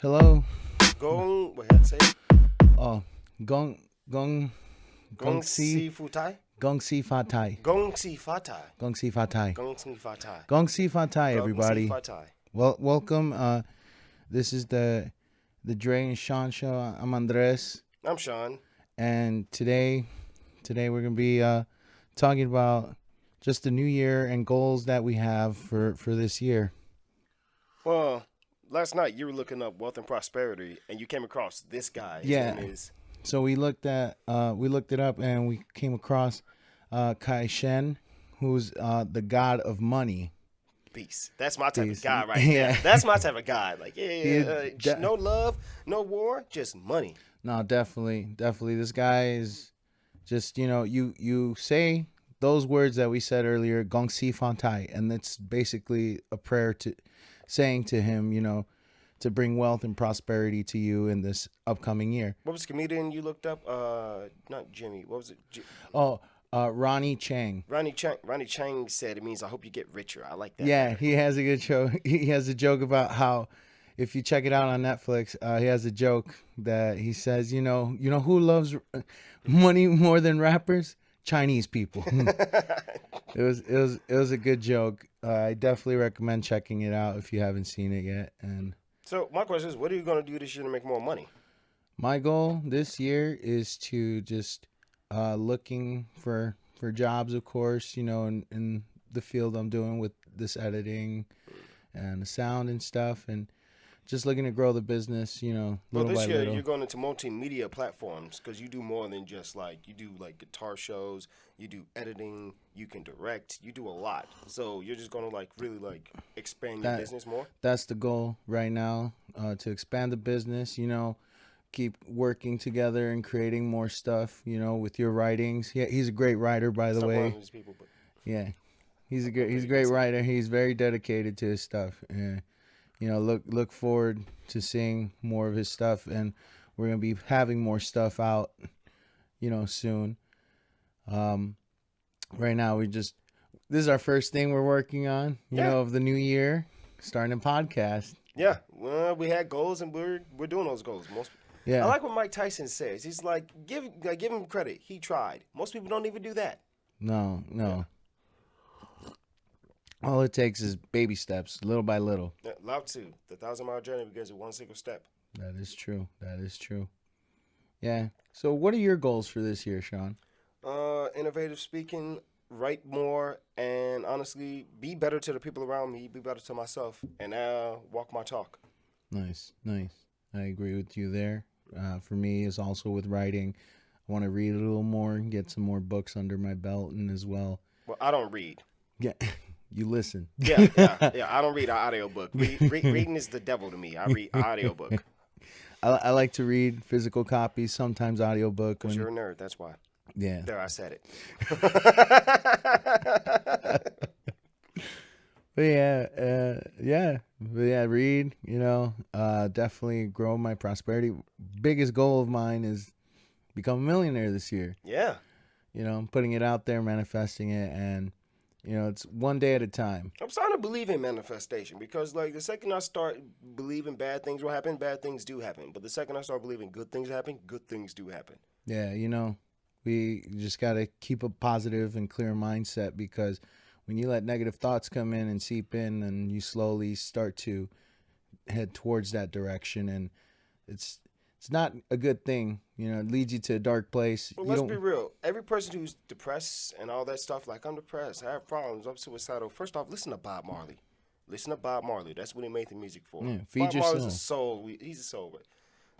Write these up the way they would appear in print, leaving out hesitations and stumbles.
Hello. Gong, what had to say? Oh, Gong Gong Gong Gong Si si futai? Gong Si Fatai. Gong si fatai. Gong Si Fatai. Gong si fatai. Gong Si Fatai, Gong si everybody. fatai. Well, welcome. This is the Dre and Sean show. I'm Andres, I'm Sean. and today we're gonna be talking about just the new year and goals that we have for this year. Well, last night you were looking up wealth and prosperity, and you came across this guy. His Yeah. name is So we looked it up and we came across Kai Shen, who's the god of money. Peace. That's my type of Peace. guy right Yeah. there. That's my type of guy. Like, He no love, no war, just money. No, definitely. This guy is just you say those words that we said earlier, Gong Si Fan Tai, and it's basically a prayer to saying to him, to bring wealth and prosperity to you in this upcoming year. What was the comedian you looked up? Not Jimmy. What was it? Oh, Ronnie Chang. Ronnie Chang. Ronnie Chang said it means I hope you get richer. I like that. Yeah, better. he has a good show. He has a joke about how, if you check it out on Netflix, he has a joke that he says, who loves money more than rappers? Chinese people. It was a good joke. I definitely recommend checking it out if you haven't seen it yet. And So my question is, what are you going to do this year to make more money? my goal this year is to just looking for jobs, of course, in the field I'm doing with this editing and the sound and stuff, and just looking to grow the business, Well, little this by year little. you're going into multimedia platforms because you do more than just you do like guitar shows, you do editing, you can direct, you do a lot. So you're just going to really expand your That business more. that's the goal right now, to expand the business. Keep working together and creating more stuff. With your writings. Yeah, he's a great writer, by the It's not one of way. these people, but Yeah, he's a I'm great he's a pretty great decent. writer. He's very dedicated to his stuff. And look forward to seeing more of his stuff, and we're gonna be having more stuff out, soon. Um, right now this is our first thing we're working on, Yeah, of the new year, starting a podcast. yeah. Well, we had goals and we're doing those goals. I Yeah, like what Mike Tyson says. He's give him credit. He tried. Most people don't even do that. no, Yeah. no. All it takes is baby steps, little by little. Yeah, Lao Tzu, the 1,000-mile journey begins with one single step. That is true. That is true. Yeah. So, what are your goals for this year, Sean? Innovative speaking, write more, and honestly, be better to the people around me, be better to myself, and walk my talk. Nice, nice. I agree with you there. For me, is also with writing. I want to read a little more, get some more books under my belt, and as well, Well, I don't read. yeah, you listen. Yeah. I don't read an audiobook. Reading is the devil to me. I read audiobook. I like to read physical copies, sometimes audiobook. Because you're a nerd, that's why. Yeah. There, I said it. But yeah, read. Definitely grow my prosperity. Biggest goal of mine is become a millionaire this year. Yeah. Putting it out there, manifesting it, and it's one day at a time. I'm starting to believe in manifestation because, the second I start believing bad things will happen, bad things do happen. But the second I start believing good things happen, good things do happen. Yeah, we just got to keep a positive and clear mindset, because when you let negative thoughts come in and seep in, and you slowly start to head towards that direction, and it's not a good thing. It leads you to a dark place. Well, You let's don't. be real. Every person who's depressed and all that stuff, I'm depressed, I have problems, I'm suicidal. First off, listen to Bob Marley. Listen to Bob Marley. That's what he made the music for. Yeah, feed Bob your Marley's soul. a soul. He's a soul. But,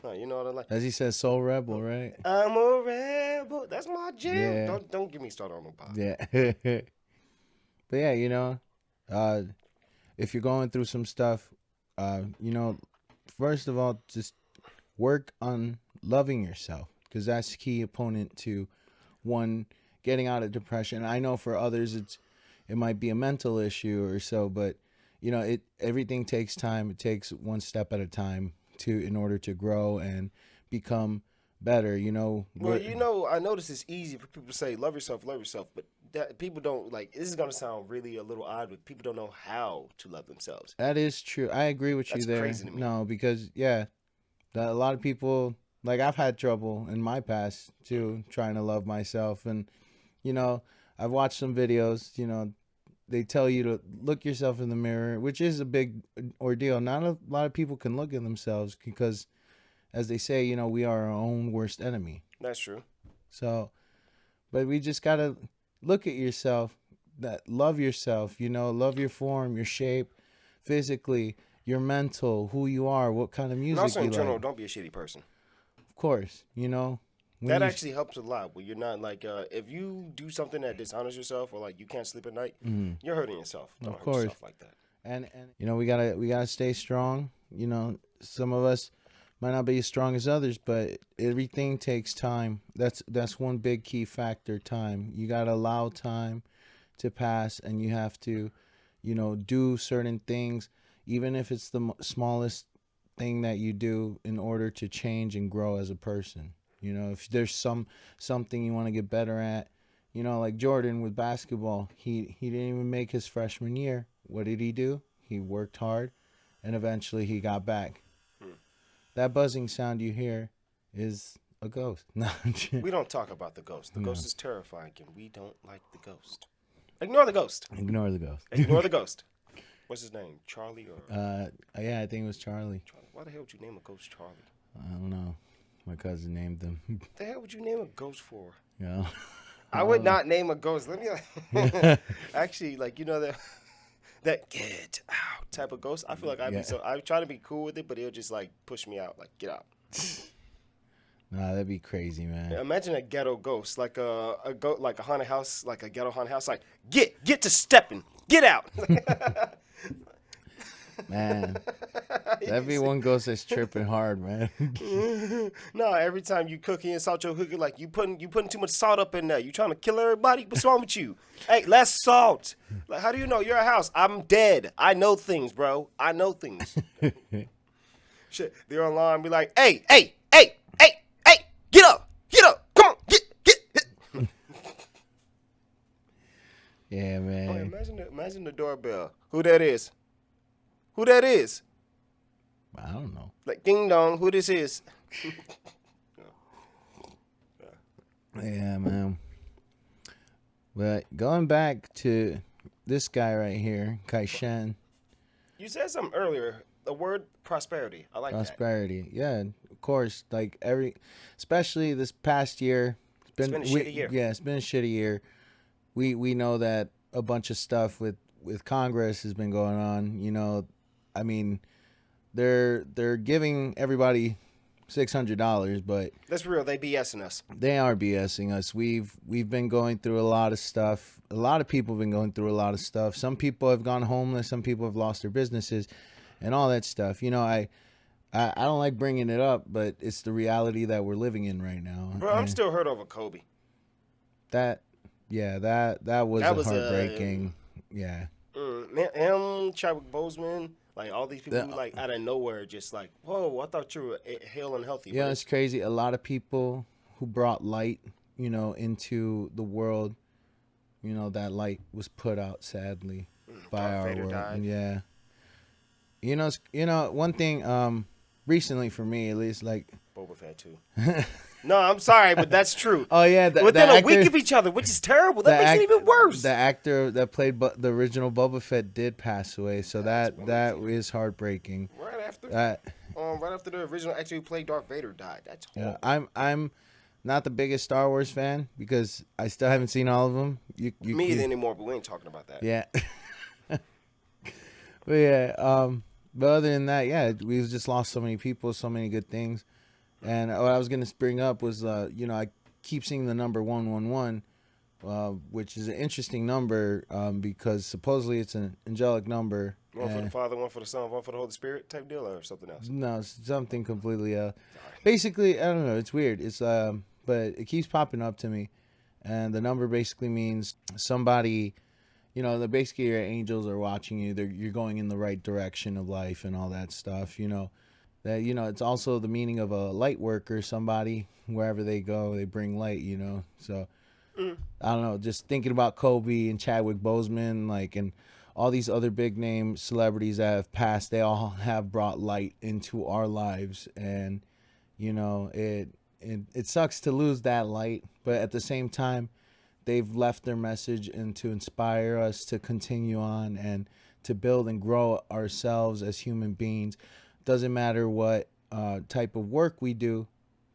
no, you know what I like? As he says, soul rebel, right? I'm a rebel. That's my jam. Yeah. Don't get me started on no Bob. Yeah. But yeah, if you're going through some stuff, first of all, just work on loving yourself, because that's the key opponent to one getting out of depression. I know for others it might be a mental issue or so, but everything takes time. It takes one step at a time in order to grow and become better. Well, I notice it's easy for people to say love yourself, but that people don't like. This is gonna sound really a little odd, but people don't know how to love themselves. That is true. I agree with you That's there. crazy to me. No, because yeah, a lot of people, like, I've had trouble in my past too trying to love myself, and you know, I've watched some videos. They tell you to look yourself in the mirror, which is a big ordeal. Not a lot of people can look at themselves because, as they say, we are our own worst enemy. That's true. So, but we just gotta look at yourself, that love yourself, love your form, your shape, physically, your mental, who you are, what kind of And music also you in general, like. don't be a shitty person. Of course, when That you, actually helps a lot. Where you're not like, if you do something that dishonors yourself, or like you can't sleep at night, you're hurting yourself. Don't of hurt course, yourself like that. and we gotta stay strong. Some of us might not be as strong as others, but everything takes time. That's one big key factor. Time. You gotta allow time to pass, and you have to, do certain things, even if it's the smallest thing that you do, in order to change and grow as a person. If there's something you want to get better at, like Jordan with basketball, he didn't even make his freshman year. What did he do? He worked hard, and eventually he got back. That buzzing sound you hear is a ghost. No, We don't talk about the ghost. The no. ghost is terrifying, and we don't like the ghost. Ignore the ghost. Ignore the ghost. Ignore the ghost. What's his name? Charlie or Yeah, I think it was Charlie. Charlie? Why the hell would you name a ghost Charlie? I don't know. My cousin named them. The hell would you name a ghost for? Yeah. I would not name a ghost. Let me actually, like, that get out type of ghost. I feel like I'd be so. I try to be cool with it, but it'll just like push me out. Like, get out. Nah, that'd be crazy, man. Imagine a ghetto ghost, like like a haunted house, like a ghetto haunted house. Like, get to stepping, get out. Man, that'd be one ghost that's tripping hard, man. No, every time you cooking and salt your cookie, like you putting too much salt up in there. You trying to kill everybody? What's wrong with you? Hey, less salt. Like, how do you know you're a house? I'm dead. I know things, bro. I know things. Shit, they're online. Be like, hey, get up, come on, get. Yeah, Oh, man. imagine the doorbell. Who that is? Who that is? I don't know. Like, ding dong, who this is? Yeah, man. But going back to this guy right here, Kai Shen, You said something earlier. The word prosperity. I like that. prosperity. Yeah, of course. Like especially this past year, It's been a shitty year. Yeah, it's been a shitty year. We know that a bunch of stuff with Congress has been going on. I mean, they're giving everybody $600, but That's real. They BSing us. they are BSing us. We've been going through a lot of stuff. A lot of people have been going through a lot of stuff. Some people have gone homeless. Some people have lost their businesses, and all that stuff. I don't like bringing it up, but it's the reality that we're living in right now. Bro, I'm And still hurt over Kobe. that was That a was, heartbreaking. Yeah. Him, Chadwick Boseman, like all these people who, like, out of nowhere, just like, whoa, I thought you were hale and healthy. Yeah, bro. it's crazy. A lot of people who brought light, into the world, that light was put out sadly by Darth our Vader world. died. Yeah. One thing recently for me at least, like, Boba Fett too. No, I'm sorry, but that's true. oh yeah, Within a week of each other, which is terrible. That makes it even worse. The actor that played the original Boba Fett did pass away, so that is heartbreaking. Right after, That right after the original actor who played Darth Vader died. That's horrible. I'm not the biggest Star Wars fan because I still haven't seen all of them. Me either anymore, but we ain't talking about that. Yeah. But yeah, but other than that, yeah, we've just lost so many people, so many good things. And what I was gonna bring up was, I keep seeing the number 111, which is an interesting number, because supposedly it's an angelic number. One for the Father, one for the Son, one for the Holy Spirit type deal, or something else. No, it's something completely. Basically, I don't know. It's weird. It's but it keeps popping up to me, and the number basically means somebody. They're basically your angels are watching you. You're going in the right direction of life and all that stuff. That it's also the meaning of a light worker, somebody wherever they go, they bring light. So I don't know, just thinking about Kobe and Chadwick Boseman, like, and all these other big name celebrities that have passed, they all have brought light into our lives. And, it sucks to lose that light, but at the same time, they've left their message and to inspire us to continue on and to build and grow ourselves as human beings. Doesn't matter what type of work we do,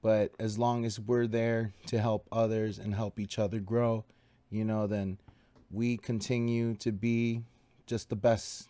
but as long as we're there to help others and help each other grow, then we continue to be just the best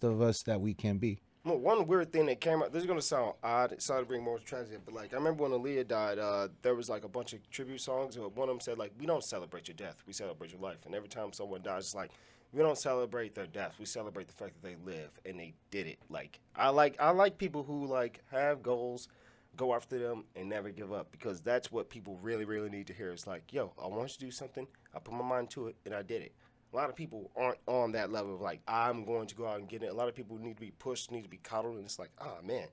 of us that we can be. Well, one weird thing that came out. This is gonna sound odd. Sorry to bring more tragedy, but like I remember when Aaliyah died, there was like a bunch of tribute songs. And one of them said like, "We don't celebrate your death. We celebrate your life." And every time someone dies, it's like we don't celebrate their death. We celebrate the fact that they live and they did it. Like I like people who like have goals, go after them, and never give up because that's what people really really need to hear. It's like, yo, I want you to do something. I put my mind to it and I did it. A lot of people aren't on that level of like, I'm going to go out and get it. A lot of people need to be pushed, need to be coddled, and it's like, oh man,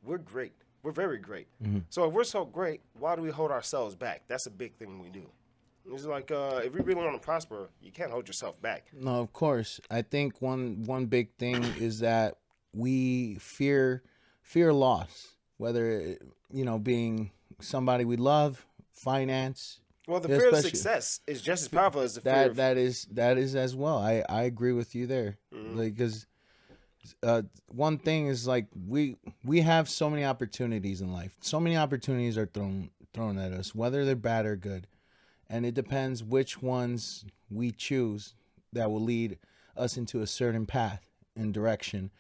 we're great. We're very great. So if we're so great, why do we hold ourselves back? That's a big thing we do. It's like if you really want to prosper, you can't hold yourself back. No, of course. I think one big thing is that we fear loss, whether being somebody we love, finance. Well, the Yeah, fear of especially success is just as powerful as the fear of... that is as well. I agree with you there. Like, because one thing is like we have so many opportunities in life. So many opportunities are thrown at us, whether they're bad or good, and it depends which ones we choose that will lead us into a certain path and direction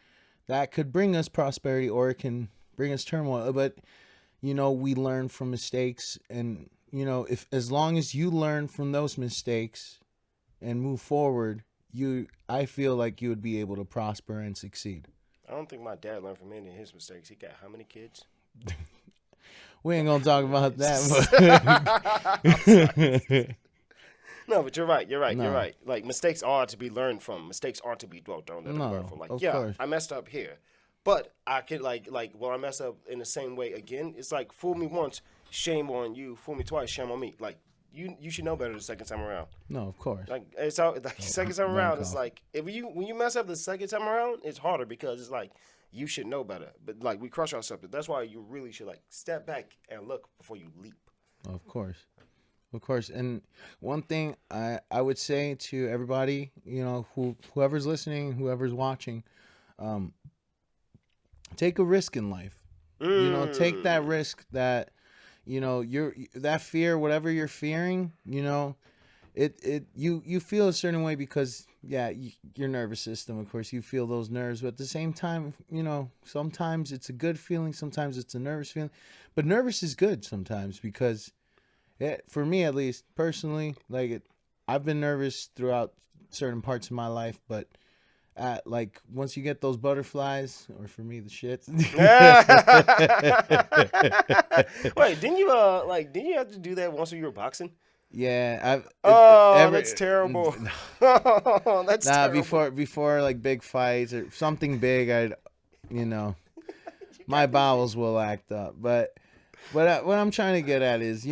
that could bring us prosperity or it can bring us turmoil. But we learn from mistakes, and if as long as you learn from those mistakes and move forward, I feel like you would be able to prosper and succeed. I don't think my dad learned from any of his mistakes. He got how many kids? We ain't gonna talk about that. But No, but you're right. You're No. right. Like mistakes are to be learned from. Mistakes are to be dwelt on. No, Learn from. Like of yeah, course. I messed up here, but I could well I mess up in the same way again. It's like fool me once, shame on you. Fool me twice, shame on me. Like you should know better the second time around. No, of course. Like it's out. Like second time Bank around, it's off. like when you mess up the second time around, it's harder because it's like you should know better. But like we crush ourselves. That's why you really should like step back and look before you leap. Of course. Of course. And one thing I would say to everybody, whoever's listening, whoever's watching, take a risk in life. Take that risk that, you're that fear, whatever you're fearing, you feel a certain way because your nervous system, of course, you feel those nerves, but at the same time, sometimes it's a good feeling, sometimes it's a nervous feeling, but nervous is good sometimes because for me at least personally, I've been nervous throughout certain parts of my life, but like once you get those butterflies, or for me the shits. Wait, didn't you have to do that once when you were boxing? Yeah, that's terrible. Oh, that's terrible. before like big fights or something big, my bowels will act up. But what I'm trying to get at is,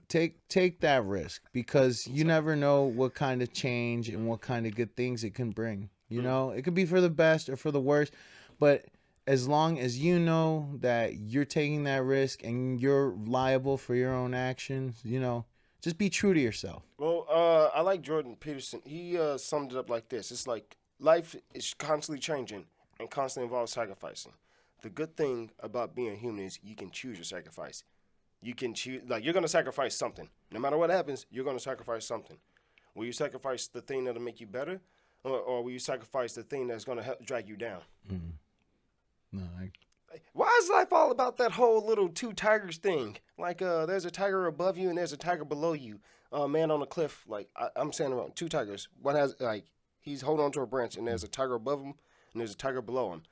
take that risk because you never know what kind of change and what kind of good things it can bring. It could be for the best or for the worst, but as long as you know that you're taking that risk and you're liable for your own actions, just be true to yourself. Well, I like Jordan Peterson. He summed it up like this. It's like life is constantly changing and constantly involves sacrificing. The good thing about being human is you can choose your sacrifice. You can choose, like you're going to sacrifice something. No matter what happens, you're going to sacrifice something. Will you sacrifice the thing that'll make you better? Or will you sacrifice the thing that's going to help drag you down? Mm. No, Why is life all about that whole little two tigers thing? Like, there's a tiger above you and there's a tiger below you. Man on a cliff, like, I'm saying around two tigers. One has, like, he's holding on to a branch and there's a tiger above him and there's a tiger below him.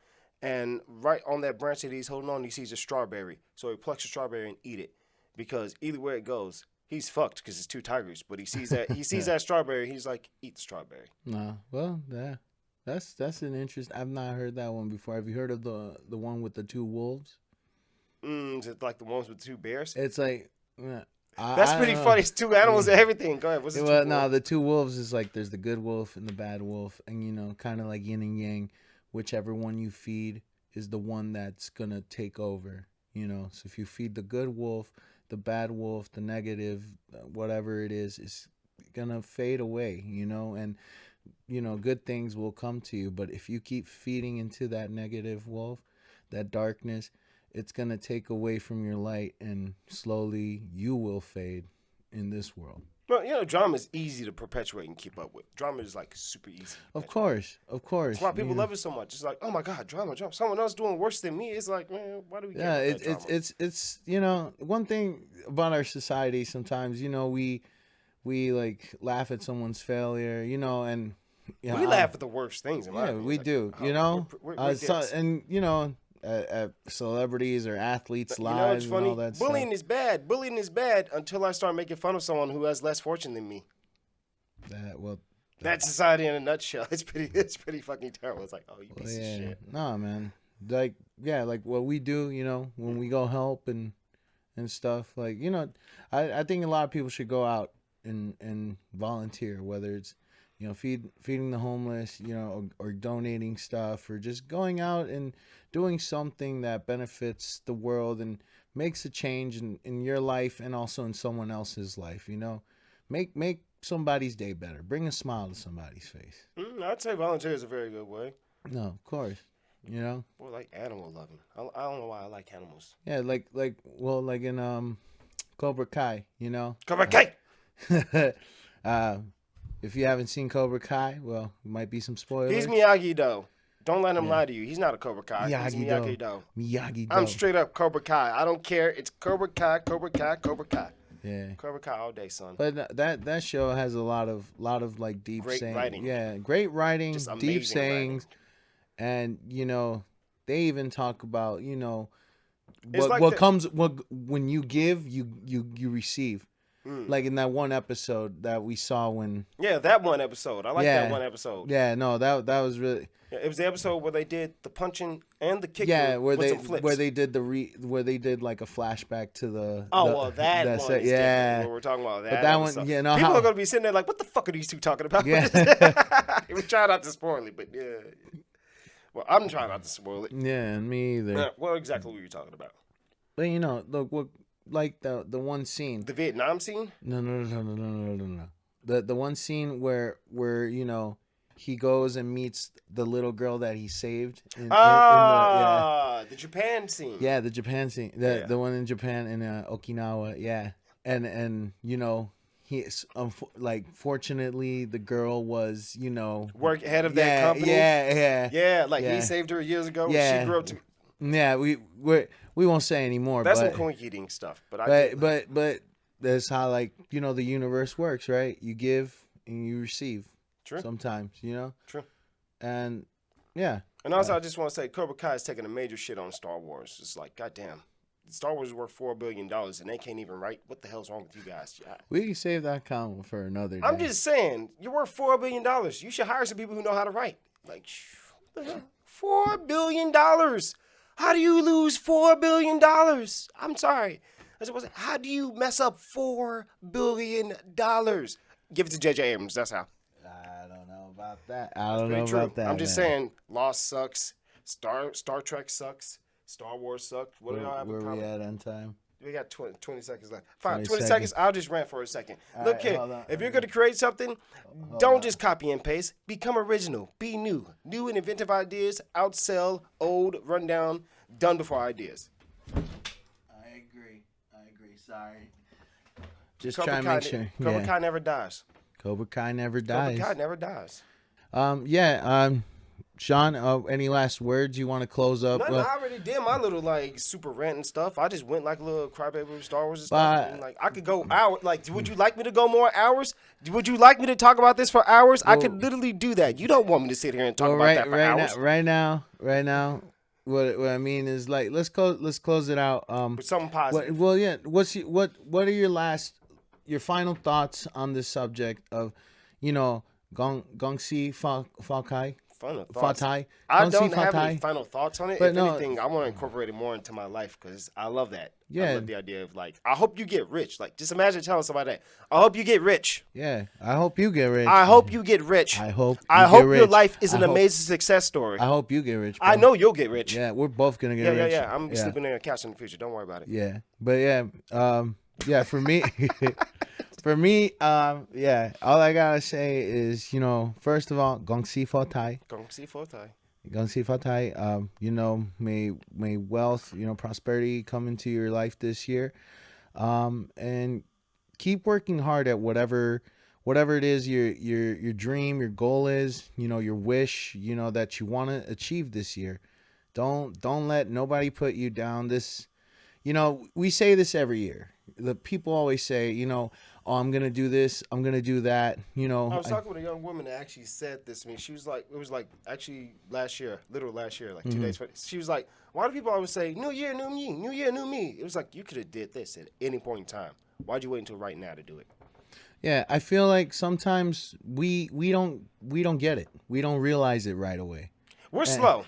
And right on that branch that he's holding on, he sees a strawberry. So he plucks a strawberry and eat it. Because either way it goes, he's fucked because it's two tigers. But he sees that strawberry, he's like, eat the strawberry. No, well, yeah. That's an interest. I've not heard that one before. Have you heard of the one with the two wolves? Is it like the ones with the two bears? It's like That's I pretty don't know. funny. It's two animals and everything. Go ahead. What's the Well, two no, wolves? the two wolves is like there's the good wolf and the bad wolf, and kind of like yin and yang. Whichever one you feed is the one that's gonna take over. So if you feed the good wolf, the bad wolf, the negative, whatever it is gonna fade away. And good things will come to you. But if you keep feeding into that negative wolf, that darkness, it's gonna take away from your light, and slowly you will fade in this world. Well, drama is easy to perpetuate and keep up with. Drama is like super easy. To Of perpetuate. course, of course. That's why people love it so much. It's like, oh my God, drama. Someone else doing worse than me. It's like, man, why do we care Yeah, about that drama? it's one thing about our society. Sometimes we like laugh at someone's failure, and we laugh at the worst things. In my opinion. we Like, do, we're dicks. and at celebrities or athletes' You know what's lives and funny? all that Bullying stuff. is bad. Bullying is bad until I start making fun of someone who has less fortune than me. Well, That's society in a nutshell. It's pretty fucking terrible. It's like, oh, you piece of yeah, shit. no, man. Like, yeah, like what we do, when we go help and stuff. Like, I think a lot of people should go out and volunteer, whether it's feeding the homeless, or donating stuff, or just going out and doing something that benefits the world and makes a change in your life and also in someone else's life. Make somebody's day better. Bring a smile to somebody's face. I'd say volunteer is a very good way. No, of course. Well, like animal loving. I don't know why I like animals. Yeah, like in Cobra Kai, Cobra Kai. If you haven't seen Cobra Kai, well, it might be some spoilers. He's Miyagi Do. Don't let him lie to you. He's not a Cobra Kai. He's Miyagi-Do. Miyagi Do. Miyagi-Do. I'm straight up Cobra Kai. I don't care. It's Cobra Kai, Cobra Kai, Cobra Kai. Yeah. Cobra Kai all day, son. But that show has a lot of like deep Great sayings. writing. Yeah, great writing, Just deep amazing sayings, and they even talk about It's like what comes when you give, you receive. Like in that one episode that we saw when. Yeah, that one episode. I like that one episode. Yeah, no, that was really. Yeah, it was the episode where they did the punching and the kicking. Yeah, where with they some flips. where they did where they did like a flashback to the. Oh, the, well, that one set. is Yeah. different. We're talking about that. But that one, episode. yeah, no, People how- are gonna be sitting there like, "What the fuck are these two talking about?" Yeah. We try not to spoil it, but yeah. Well, I'm trying not to spoil it. Yeah, me either. What exactly were you talking about? But look, what like the one scene. The Vietnam scene? No. The one scene where he goes and meets the little girl that he saved. In The Japan scene. yeah, the Japan scene. The one in Japan in Okinawa. Yeah, and fortunately the girl was Work head of that company. Yeah. He saved her years ago. Yeah. She grew up to. Yeah, we won't say anymore. That's but, some coinky-dink stuff, but but that's how the universe works, right? You give and you receive. True. Sometimes, True. And yeah. And also, I just want to say, Cobra Kai is taking a major shit on Star Wars. It's like, goddamn, Star Wars is worth $4 billion, and they can't even write. What the hell's wrong with you guys? We can save that comment for another day. I'm just saying, you're worth $4 billion. You should hire some people who know how to write. Like, what the hell? $4 billion. How do you lose $4 billion? I'm sorry. How do you mess up $4 billion? Give it to J.J. Abrams. That's how. I don't know about that. I don't know about that. I'm just saying, Lost sucks. Star Trek sucks. Star Wars sucks. What do y'all have in Where common? we at on time? We got 20 seconds left. Fine, 20 20 seconds. I'll just rant for a second. All Look right, here. hold on. If you're going to create something, don't just copy and paste. Become original. Be new. New and inventive ideas outsell old, rundown, done before ideas. I agree. Sorry. Just Cobra trying to Kai, make sure. Cobra Yeah. Kai never dies. Cobra Kai never dies. Cobra Kai never dies. Sean, any last words you want to close up? Nothing, I already did my little super rant and stuff. I just went like a little crybaby with Star Wars and stuff. And, I could go hours. Would you like me to go more hours? Would you like me to talk about this for hours? I could literally do that. You don't want me to sit here and talk about that for hours. Right now. What I mean is let's close it out. With something positive. What are your final thoughts on this subject of Gong Si Fa Kai? Final thoughts. Fatai. I Gong si don't have any fatai. final thoughts on it. But If no- anything, I want to incorporate it more into my life because I love that. I Yeah. love the idea of like, I hope you get rich. Like, just imagine telling somebody that. I hope you get rich. Yeah. I hope you get rich. I hope you get rich. I hope I you hope get your rich. life is I an hope- amazing success story. I hope you get rich. I bro. know you'll get rich. Yeah, we're both gonna get Yeah, rich. yeah. I'm gonna be sleeping in a couch in the future. Don't worry about it. Yeah, but yeah, for me, yeah, all I gotta say is, first of all, Gong si fatai. Gong si fatai. Gong si fatai. May wealth, prosperity come into your life this year. And keep working hard at whatever it is your dream, your goal is, your wish, that you want to achieve this year. Don't let nobody put you down. We say this every year. The people always say, oh, I'm going to do this, I'm going to do that, I was talking with a young woman that actually said this to me. She was like, it was like actually last year, like 2 days. She was like, why do people always say, new year, new me, new year, new me? It was like, you could have did this at any point in time. Why'd you wait until right now to do it? Yeah, I feel like sometimes we don't get it. We don't realize it right away. We're slow.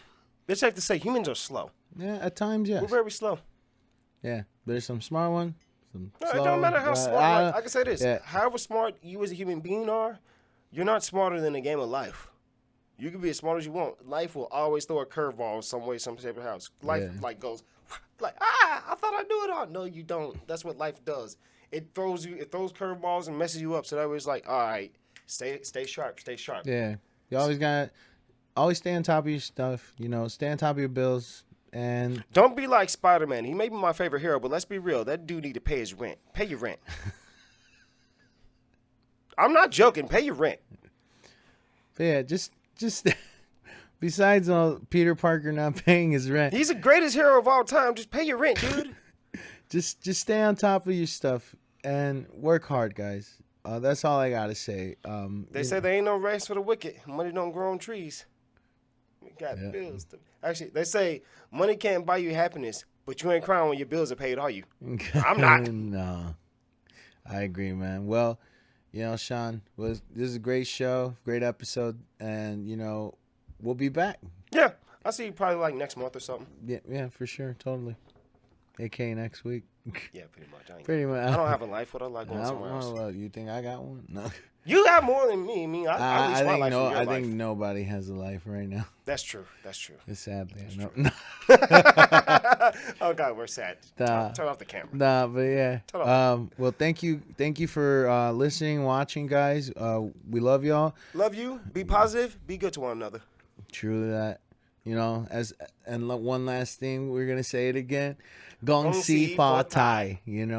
It's safe to say humans are slow. Yeah, at times, yes. We're very slow. Yeah, there's some smart ones. No, it don't matter how smart. Like, I can say this. Yeah. However smart you as a human being are, you're not smarter than a game of life. You can be as smart as you want. Life will always throw a curveball some way, some shape, or house. Life goes like, I thought I knew it all. No, you don't. That's what life does. It throws curveballs and messes you up. So that was like, all right, stay sharp, stay sharp. Yeah, you always stay on top of your stuff. Stay on top of your bills. And don't be like Spider-Man. He may be my favorite hero, but let's be real. That dude need to pay his rent. Pay your rent. I'm not joking. Pay your rent. But yeah, just besides all Peter Parker not paying his rent, he's the greatest hero of all time. Just pay your rent, dude. just stay on top of your stuff and work hard, guys. That's all I gotta say. They say there ain't no race for the wicked. Money don't grow on trees. We got bills. Actually, they say money can't buy you happiness, but you ain't crying when your bills are paid, are you? I'm not. No, I agree, man. Well, Sean, this is a great show, great episode, and we'll be back. Yeah, I'll see you probably like next month or something. Yeah, for sure, totally. AK next week. Yeah, pretty much. Pretty much. I don't have a life. What I like going somewhere else. Well, you think I got one? No. You got more than me. I mean, I think I think nobody has a life right now. That's true. It's sadly. No. Oh God, we're sad. Turn off the camera. Nah, but yeah. Well, thank you for listening, watching, guys. We love y'all. Love you. Be positive. Be good to one another. Truly that. One last thing, we're gonna say it again. Gong si fa tai. I don't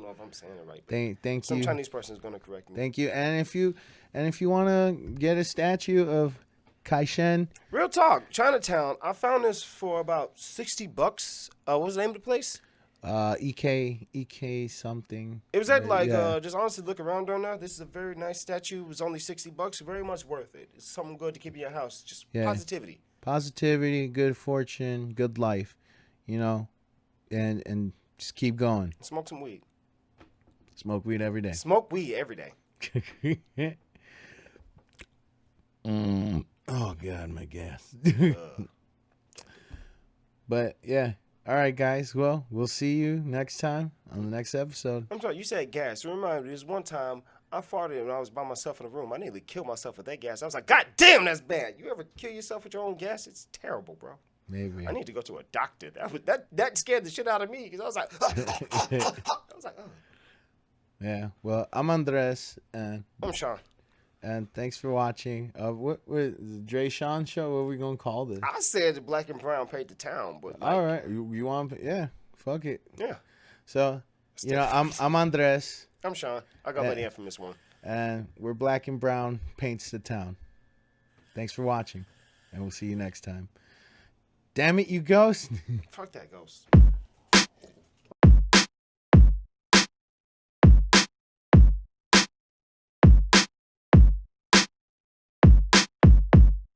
know if I'm saying it right. Thank you. Some Chinese person is gonna correct me. Thank you. And if you wanna get a statue of Kai Shen, real talk, Chinatown. I found this for about $60. What was the name of the place? EK something. It was at just honestly look around right now. This is a very nice statue. It was only $60. Very much worth it. It's something good to keep in your house. Just positivity. Positivity, good fortune, good life, and just keep going. Smoke some weed. Smoke weed every day. Smoke weed every day. Oh God, my gas. But yeah. All right, guys. Well, we'll see you next time on the next episode. I'm sorry, you said gas. Remind me, there's one time I farted and I was by myself in a room. I nearly killed myself with that gas. I was like, God damn, that's bad. You ever kill yourself with your own gas? It's terrible, bro. Maybe. I need to go to a doctor. That scared the shit out of me because I was like, oh. Yeah. Well, I'm Andres and I'm Sean. And thanks for watching. What the Dre Sean show? What are we gonna call this? I said the Black and Brown paid the town, but all right, you want? Yeah, fuck it. Yeah. So I'm Andres. I'm Sean. I got money in from this one. And we're Black and Brown paints the town. Thanks for watching, and we'll see you next time. Damn it, you ghost! Fuck that ghost.